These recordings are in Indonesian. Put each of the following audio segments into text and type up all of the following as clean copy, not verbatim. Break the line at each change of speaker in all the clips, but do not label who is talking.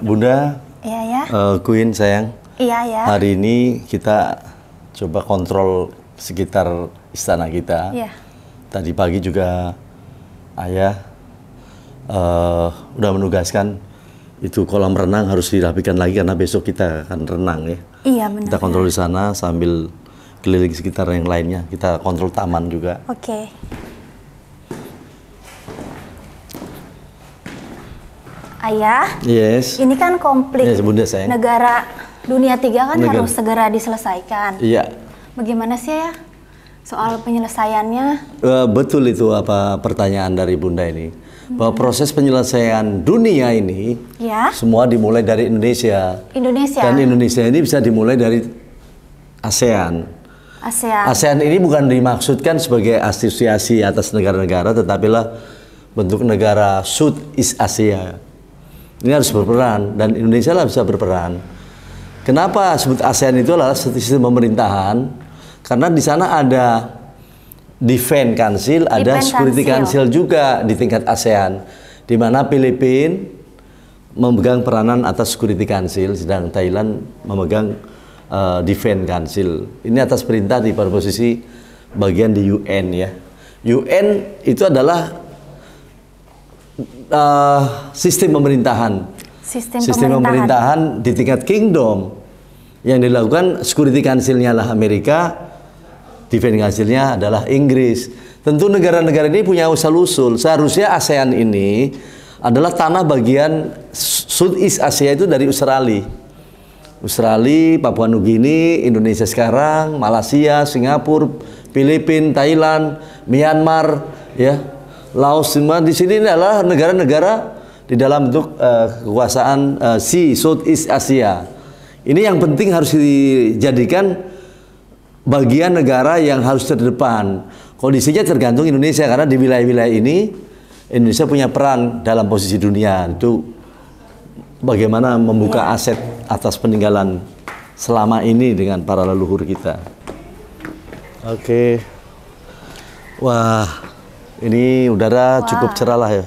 Bunda,
Iya ya.
Queen sayang.
Iya ya.
Hari ini kita coba kontrol sekitar istana kita.
Iya.
Tadi pagi juga ayah udah menugaskan itu kolam renang harus dirapikan lagi karena besok kita akan renang ya.
Iya benar.
Kita kontrol di sana sambil keliling sekitar yang lainnya. Kita kontrol taman juga.
Oke. Ayah,
Yes.
ini kan konflik
Yes, Bunda sayang.
negara dunia 3 kan harus segera diselesaikan.
Iya.
Bagaimana sih ya soal penyelesaiannya?
Betul itu apa pertanyaan dari Bunda ini. Bahwa proses penyelesaian dunia ini
Ya.
semua dimulai dari Indonesia.
Indonesia.
Dan Indonesia ini bisa dimulai dari ASEAN.
ASEAN.
ASEAN ini bukan dimaksudkan sebagai asosiasi atas negara-negara, tetapi lah bentuk negara Southeast Asia. Ini harus berperan dan Indonesia lah bisa berperan. Kenapa sebut ASEAN itu adalah sistem pemerintahan? Karena di sana ada Defense Council, ada
Defense
Security Council juga di tingkat ASEAN, di mana Filipina memegang peranan atas Security Council, sedang Thailand memegang Defense Council. Ini atas perintah di pada posisi bagian di UN ya. UN itu adalah sistem pemerintahan. Sistem pemerintahan di tingkat kingdom yang dilakukan Security Council-nya lah Amerika, Defense Council-nya adalah Inggris. Tentu negara-negara ini punya usul-usul. Seharusnya ASEAN ini adalah tanah bagian Southeast Asia itu dari Australia. Australia, Papua Nugini, Indonesia sekarang, Malaysia, Singapura, Filipina, Thailand, Myanmar, ya, Laos, semua di sini adalah negara-negara di dalam bentuk kekuasaan Southeast Asia. Ini yang penting harus dijadikan bagian negara yang harus terdepan. Kondisinya tergantung Indonesia karena di wilayah-wilayah ini Indonesia punya peran dalam posisi dunia. Itu bagaimana membuka aset atas peninggalan selama ini dengan para leluhur kita. Oke. Wah, ini udara cukup cerah lah ya.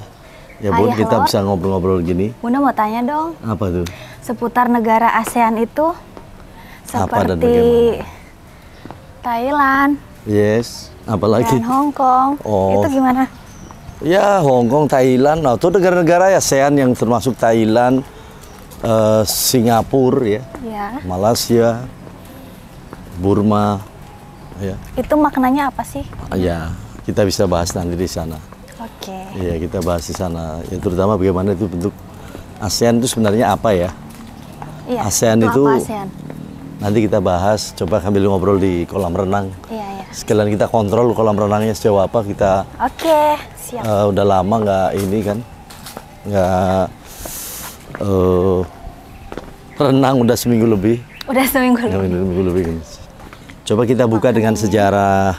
Ya Bun, kita bisa ngobrol-ngobrol gini.
Bunda mau tanya dong.
Apa tuh?
Seputar negara ASEAN itu seperti Thailand.
Yes. Apalagi?
Dan Hong Kong.
Oh.
Itu gimana?
Ya, Hong Kong, Thailand. Nah, itu negara-negara ASEAN yang termasuk Thailand, Singapura ya.
Ya.
Malaysia, Burma ya.
Itu maknanya apa sih?
Ya, kita bisa bahas nanti di sana.
Oke.
Iya, kita bahas di sana. Ya, terutama bagaimana itu bentuk ASEAN itu sebenarnya apa ya?
Iya,
ASEAN itu
apa ASEAN?
nanti kita bahas. Coba sambil ngobrol di kolam renang.
Iya, iya.
Sekalian kita kontrol kolam renangnya sejauh apa kita.
Oke, siap.
Udah lama nggak ini kan, nggak renang udah seminggu lebih.
Udah seminggu lebih.
Seminggu lebih. Coba kita buka dengan sejarah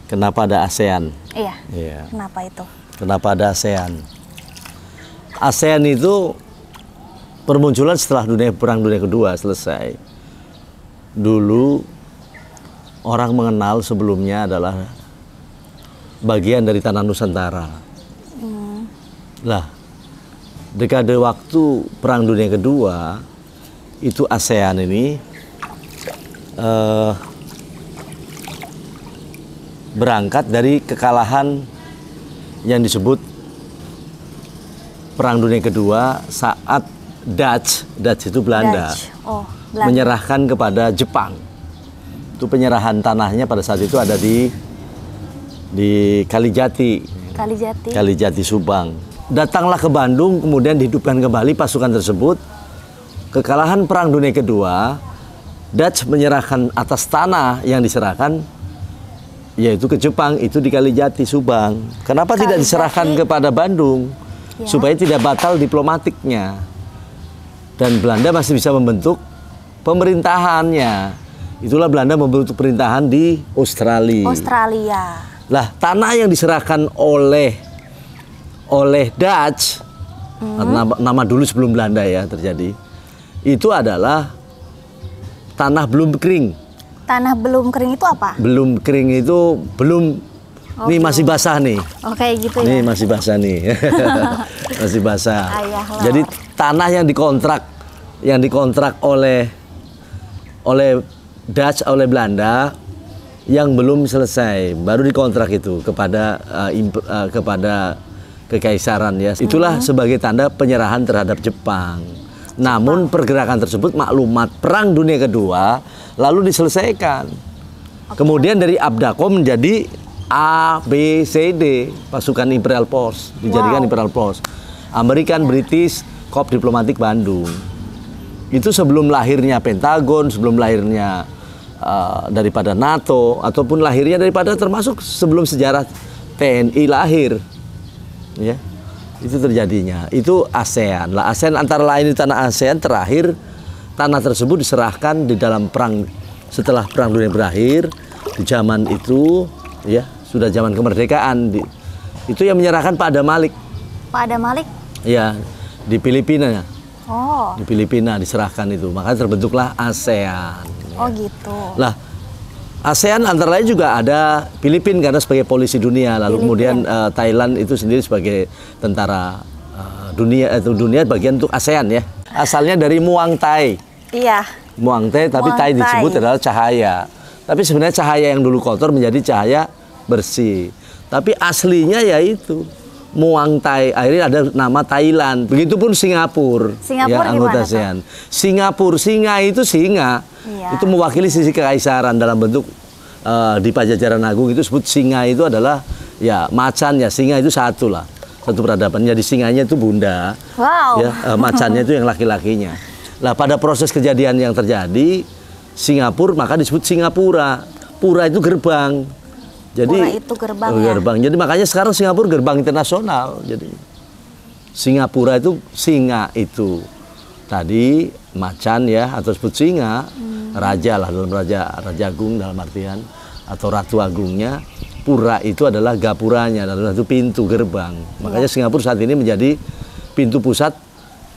kenapa ada ASEAN.
Iya.
Iya.
Kenapa itu?
Kenapa ada ASEAN? ASEAN itu bermunculan setelah Perang Dunia Kedua selesai. Dulu orang mengenal sebelumnya adalah bagian dari tanah Nusantara. Lah, dekade waktu Perang Dunia Kedua itu ASEAN ini berangkat dari kekalahan yang disebut Perang Dunia Kedua saat Dutch itu Belanda,
Belanda
menyerahkan kepada Jepang. Itu penyerahan tanahnya pada saat itu ada di Kalijati. Kalijati Subang. Datanglah ke Bandung, kemudian dihidupkan kembali pasukan tersebut. Kekalahan Perang Dunia Kedua, Dutch menyerahkan atas tanah yang diserahkan yaitu ke Jepang, itu di Kalijati Subang. Kenapa tidak diserahkan kepada Bandung? Ya. Supaya tidak batal diplomatiknya. Dan Belanda masih bisa membentuk pemerintahannya. Itulah Belanda membentuk pemerintahan di Australia. Lah, tanah yang diserahkan oleh Dutch, nama dulu sebelum Belanda ya terjadi, itu adalah tanah belum kering.
Tanah belum kering itu apa?
Belum kering itu belum. Ini masih basah nih.
Oh, kayak gitu
ya. Ini
ya.
masih basah nih. Masih basah. Jadi tanah yang dikontrak oleh Dutch, oleh Belanda yang belum selesai, baru dikontrak itu kepada kekaisaran ya. Itulah sebagai tanda penyerahan terhadap Jepang. Namun pergerakan tersebut maklumat Perang Dunia Kedua lalu diselesaikan. Kemudian dari Abdako menjadi A, B, C, D, pasukan Imperial Force, dijadikan Imperial Force. American, British, Corps Diplomatik Bandung. Itu sebelum lahirnya Pentagon, sebelum lahirnya daripada NATO, ataupun lahirnya daripada termasuk sebelum sejarah TNI lahir. Ya, itu terjadinya. Itu ASEAN. Lah ASEAN antara lain di tanah ASEAN terakhir, tanah tersebut diserahkan di dalam perang, setelah Perang Dunia berakhir, di zaman itu, ya, sudah zaman kemerdekaan. Itu yang menyerahkan Pak Adam Malik.
Pak Adam Malik?
Ya, di Filipina.
Oh.
Di Filipina diserahkan itu, makanya terbentuklah ASEAN.
Oh gitu.
Lah, ASEAN antara lain juga ada Filipina karena sebagai polisi dunia, lalu kemudian Thailand itu sendiri sebagai tentara dunia, itu dunia bagian untuk ASEAN ya. Asalnya dari Muang Thai. Iya. Muang Thai, tapi Thai disebut adalah cahaya. Tapi sebenarnya cahaya yang dulu kotor menjadi cahaya bersih. Tapi aslinya yaitu Muang Thai, akhirnya ada nama Thailand. Begitupun Singapura, ya, anggota ASEAN. Singapura, singa itu singa, itu mewakili sisi kekaisaran dalam bentuk di Pajajaran Agung itu sebut singa itu adalah ya macan ya, singa itu satu lah, satu peradaban. Jadi singanya itu bunda, ya, macannya itu yang laki-lakinya. Lah pada proses kejadian yang terjadi Singapura maka disebut Singapura. Pura itu gerbang. Jadi
Pura itu gerbang.
Jadi makanya sekarang Singapura gerbang internasional. Jadi Singapura itu singa itu tadi macan ya, atau sebut singa, raja lah dalam raja agung dalam artian atau ratu agungnya. Pura itu adalah gapuranya, dalam satu pintu gerbang. Makanya Singapura saat ini menjadi pintu pusat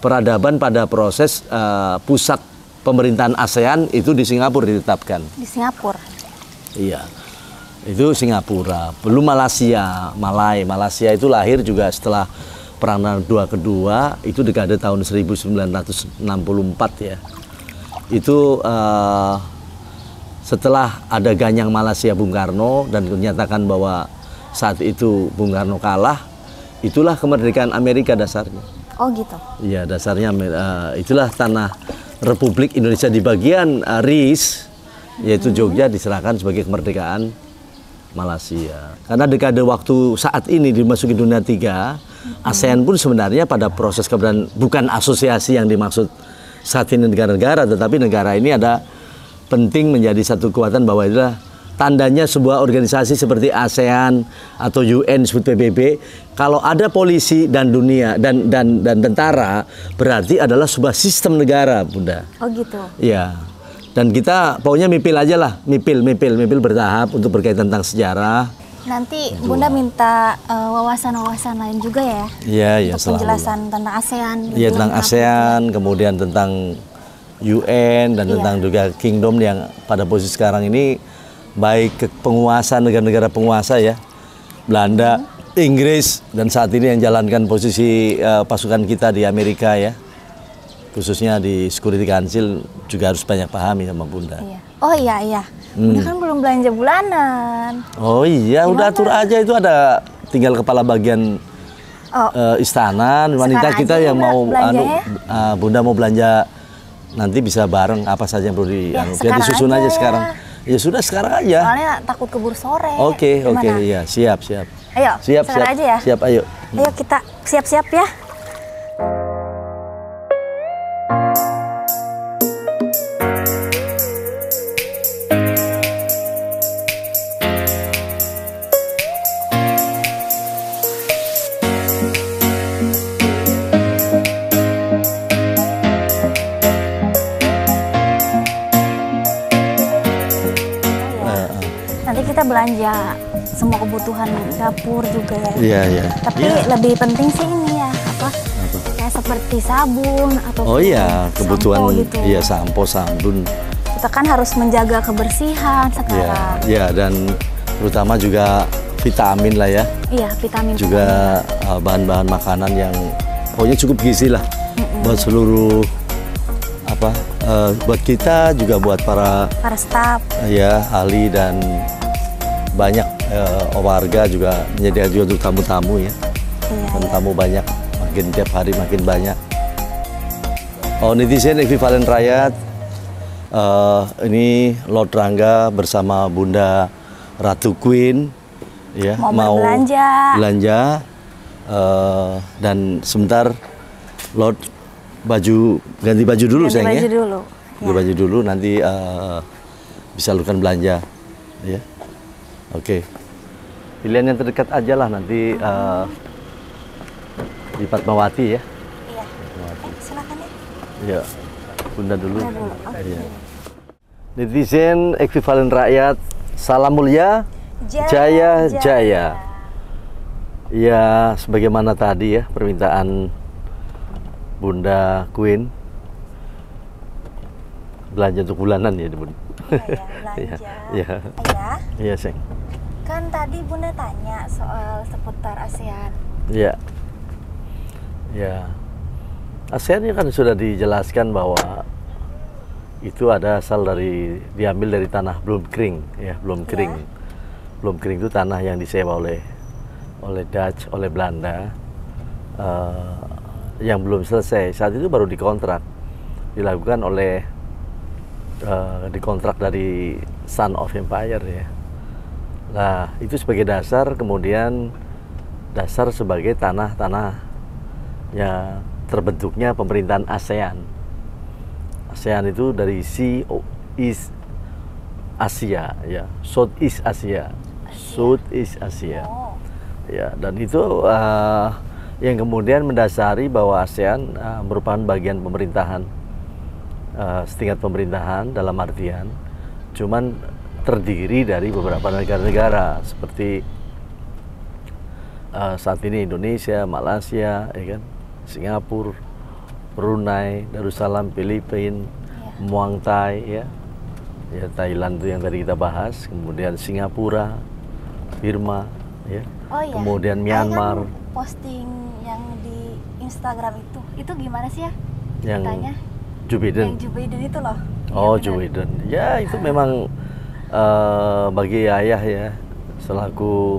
peradaban pada proses pusat pemerintahan ASEAN itu di Singapura ditetapkan. Di Singapura. Iya. Itu Singapura, belum Malaysia. Malaysia itu lahir juga setelah Perang Dunia Kedua, itu dekade tahun 1964 ya. Itu setelah ada Ganyang Malaysia Bung Karno dan dinyatakan bahwa saat itu Bung Karno kalah, itulah kemerdekaan Amerika dasarnya. Oh gitu? Iya, dasarnya itulah tanah Republik Indonesia di bagian RIS, yaitu Jogja, diserahkan sebagai kemerdekaan Malaysia. Karena dekade waktu saat ini dimasuki dunia 3, ASEAN pun sebenarnya pada proses keberadaan bukan asosiasi yang dimaksud saat ini negara-negara, tetapi negara ini ada penting menjadi satu kekuatan bahwa itulah tandanya sebuah organisasi seperti ASEAN atau UN disebut PBB. Kalau ada polisi dan dunia dan tentara berarti adalah sebuah sistem negara, Bunda. Oh gitu. Iya. Dan kita pokoknya mipil aja lah, mipil bertahap untuk berkaitan tentang sejarah. Nanti Bunda minta wawasan-wawasan lain juga ya? Iya, untuk penjelasan tentang ASEAN. Iya, tentang ASEAN, kemudian tentang UN dan tentang juga Kingdom yang pada posisi sekarang ini baik penguasa negara-negara penguasa ya, Belanda, Inggris, dan saat ini yang jalankan posisi pasukan kita di Amerika ya. Khususnya di Security Council juga harus banyak pahami sama Bunda. Iya. Oh iya. Bunda kan belum belanja bulanan. Oh iya, gimana? Udah atur aja, itu ada tinggal kepala bagian istana, wanita kita yang mau Bunda mau belanja nanti bisa bareng apa saja yang perlu ya, disusun aja sekarang. Ya sudah sekarang aja. Soalnya takut keburu sore. Oke, iya, siap. Ayo, siap aja ya. Siap, ayo. Ayo kita siap-siap ya. Nanti kita belanja semua kebutuhan dapur juga ya. Iya. Tapi lebih penting sih ini ya, apa? Kayak seperti sabun atau kebutuhan gitu. Iya, sampo, sabun. Kita kan harus menjaga kebersihan sekarang. Iya, dan terutama juga vitamin lah ya. Iya, vitamin. Juga bahan-bahan makanan yang pokoknya cukup gizi lah. buat seluruh buat kita juga buat para
staf,
ya ahli dan banyak warga juga menyediakan juga untuk tamu-tamu ya. Dan tamu banyak, makin tiap hari makin banyak. Oh, netizen ekuivalen rakyat, ini Lord Rangga bersama Bunda Ratu Queen ya mau belanja dan sebentar Lord ganti baju dulu sayang ya. Ganti baju dulu nanti bisa lakukan belanja ya. Oke. Pilihan yang terdekat aja lah nanti di Fatmawati ya.
Iya. Silakan ya.
Iya. Bunda dulu. Iya. Netizen ekuivalen rakyat, salam mulia, jaya jaya. Ya, sebagaimana tadi ya permintaan Bunda Queen belanja untuk bulanan ya, Bunda.
Iya, belanja.
Iya. Iya, Seng.
Kan tadi Bunda tanya soal seputar ASEAN.
Iya. Ya. ASEAN kan sudah dijelaskan bahwa itu ada asal diambil dari tanah belum kering ya, belum kering. Ya. Belum kering itu tanah yang disewa oleh Dutch, oleh Belanda. Yang belum selesai, saat itu baru dikontrak, dilakukan oleh dikontrak dari Son of Empire ya. Nah itu sebagai dasar, kemudian dasar sebagai tanah-tanah ya terbentuknya pemerintahan ASEAN. ASEAN itu dari East Asia ya, Southeast Asia, Southeast Asia ya, dan itu yang kemudian mendasari bahwa ASEAN merupakan bagian pemerintahan, setingkat pemerintahan dalam artian cuman terdiri dari beberapa negara-negara seperti saat ini Indonesia, Malaysia, ya kan, Singapura, Brunei, Darussalam, Filipina, Muang Thai, ya Thailand itu yang tadi kita bahas, kemudian Singapura, Burma, ya, kemudian Myanmar.
Posting yang di Instagram itu gimana sih ya?
Yang
tanya?
Joe Biden.
Yang Joe Biden itu loh.
Oh, Joe Biden. Ya, itu memang bagi ayah ya, selaku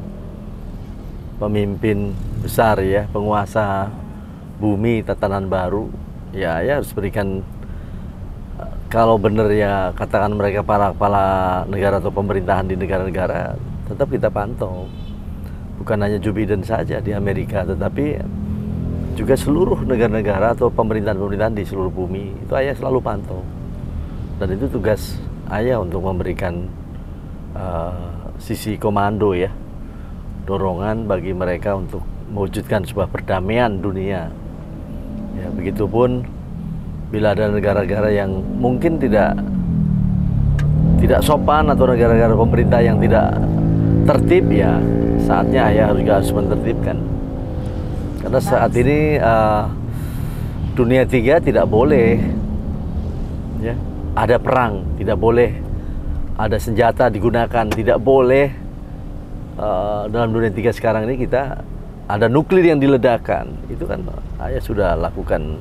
pemimpin besar ya, penguasa bumi tatanan baru, ya ayah harus berikan, kalau benar ya katakan mereka para kepala negara atau pemerintahan di negara-negara, tetap kita pantau. Bukan hanya Joe Biden saja di Amerika, tetapi juga seluruh negara-negara atau pemerintahan-pemerintahan di seluruh bumi, itu ayah selalu pantau. Dan itu tugas ayah untuk memberikan sisi komando ya, dorongan bagi mereka untuk mewujudkan sebuah perdamaian dunia. Ya, begitupun bila ada negara-negara yang mungkin tidak sopan atau negara-negara pemerintah yang tidak tertib, ya saatnya ayah juga harus menertibkan. Karena saat ini dunia tiga tidak boleh ya ada perang, tidak boleh ada senjata digunakan, tidak boleh dalam dunia tiga sekarang ini kita ada nuklir yang diledakkan. Itu kan ayah sudah lakukan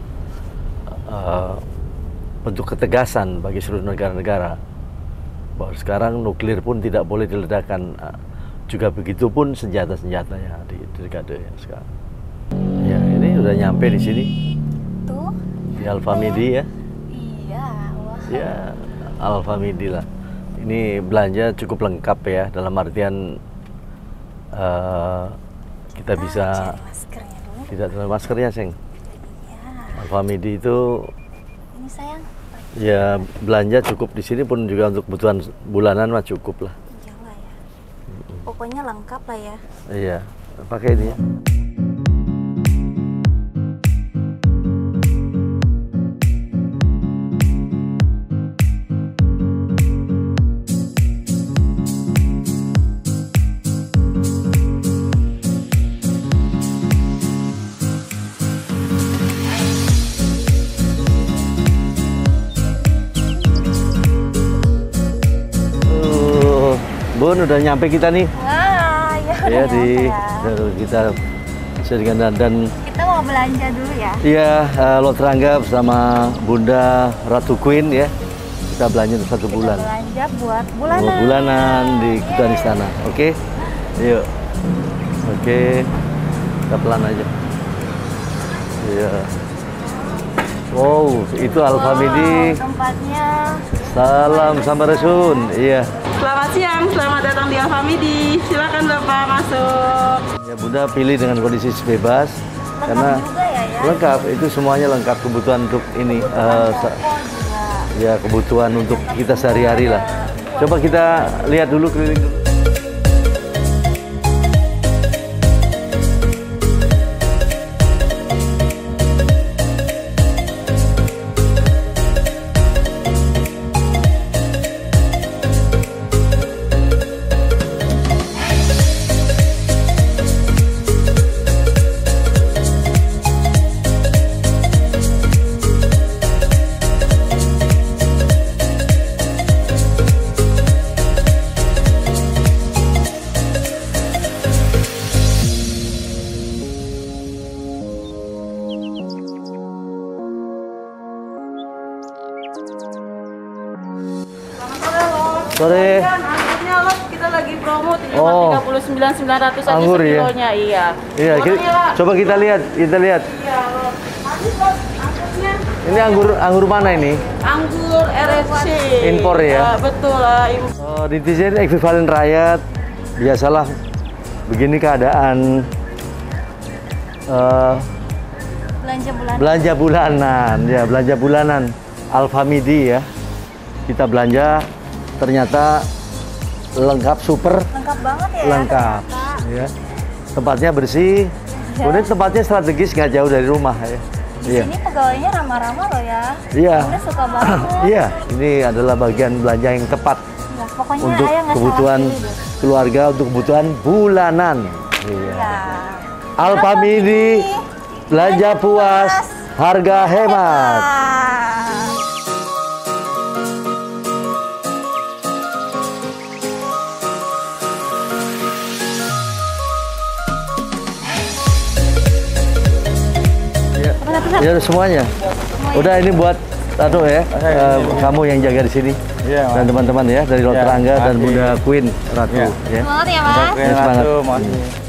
bentuk ketegasan bagi seluruh negara-negara bahwa sekarang nuklir pun tidak boleh diledakkan. Juga begitu pun senjata-senjata yang di dekade yang sekarang. Ya, ini udah nyampe di sini.
Tuh.
Di Alfamidi ya.
Iya. Wah.
Ya, Alfamidi lah. Ini belanja cukup lengkap ya, dalam artian kita bisa tidak terlalu maskernya, Seng. Ya. Alfamidi itu.
Ini sayang.
Ya, belanja cukup di sini pun juga untuk kebutuhan bulanan mah cukup lah.
Pokoknya lengkap lah ya.
Iya, pakai ini ya. Bun, udah nyampe kita nih.
Ya,
ya di kita jadikan dan
kita mau belanja dulu ya.
Iya, Lot Rangga bersama Bunda Ratu Queen ya. Kita belanja untuk 1 bulan.
Kita belanja buat bulanan.
Bulanan di Kedutaan Istana. Oke? Yuk. Oke. Kita pelan aja. Iya. Wow, itu Alfamidi.
Tempatnya.
Salam Samarasun. Iya.
Selamat siang, selamat datang di Alfamidi. Silakan Bapak masuk.
Ya Bunda pilih dengan kondisi bebas.
Lengkap
Karena
juga ya.
lengkap, itu semuanya lengkap kebutuhan untuk ini. Ya kebutuhan untuk kita sehari-hari lah. Coba kita lihat dulu keliling dulu. Sore.
Anggurnya loh, kita lagi promo
Oh.
39.900 aja
Anggur, ya?
sekilonya, iya.
Iya, coba kita lihat,
Iya, loh. Habis loh, anggurnya.
Ini anggur mana ini?
Anggur RSC.
Impor ya?
Betul, impor.
Netizen ekvivalen rakyat, biasalah begini keadaan belanja bulanan, ya belanja bulanan Alfamidi ya. Kita belanja ternyata lengkap, super
Lengkap banget ya.
lengkap ya. Tempatnya bersih, kemudian tempatnya strategis, nggak jauh dari rumah ya.
Di sini pegawainya ramah-ramah loh ya.
Iya.
Bunda suka banget.
Iya, ini adalah bagian belanja yang tepat
Ya, pokoknya
untuk
ayah nggak
kebutuhan
salah pilih deh.
keluarga, untuk kebutuhan bulanan. Iya.
Ya.
Alfamidi, belanja puas, harga hemat. Ya semuanya. Udah ini buat ya, kamu yang jaga di sini.
Iya,
dan teman-teman ya dari Lot Rangga dan Bunda Queen Ratu
Iya.
ya.
Semangat ya Mas.
Semangat.
Ratu, makasih.